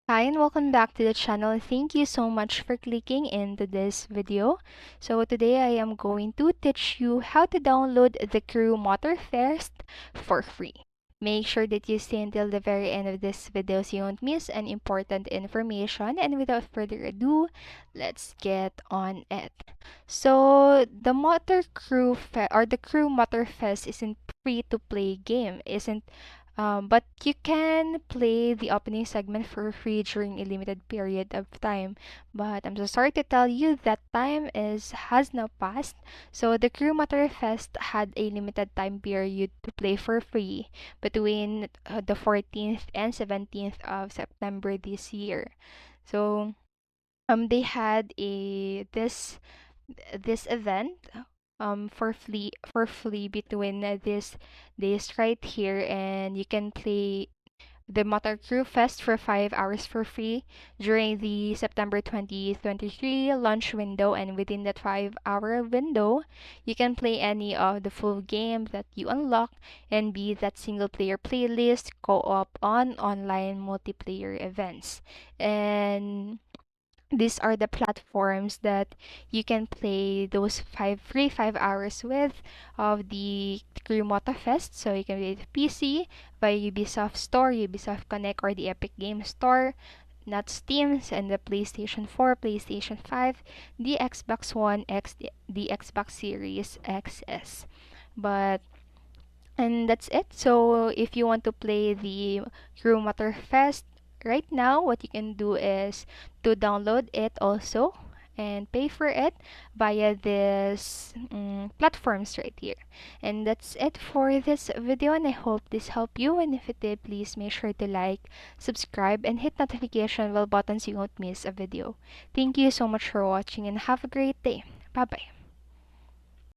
Hi and welcome back to the channel. Thank you so much for clicking into this video. So today I am going to teach you how to download the Crew Motorfest for free. Make sure that you stay until the very end of this video so you won't miss any important information. And without further ado, let's get on it. So the the Crew Motorfest isn't free to play game, isn't but you can play the opening segment for free during a limited period of time. But I'm so sorry to tell you that time is has now passed. So the Crew Motorfest had a limited time period to play for free between the 14th and 17th of September this year. So they had a this event for free between these days right here, and you can play the Motor Crew Fest for 5 hours for free during the September 2023 launch window, and within that 5 hour window you can play any of the full games that you unlock and be that single player playlist, co-op on online multiplayer events. And these are the platforms that you can play those 5 hours with of the Crew Moto Fest. So you can play it PC via Ubisoft Store, Ubisoft Connect, or the Epic Game Store, not Steam, and the PlayStation 4, PlayStation 5, the Xbox One X, the Xbox Series XS. But and that's it. So if you want to play the Crew Motorfest right now, what you can do is to download it also and pay for it via this platforms right here. And that's it for this video, and I hope this helped you. And if it did, please make sure to like, subscribe, and hit notification bell button so you won't miss a video. Thank you so much for watching and have a great day. Bye bye.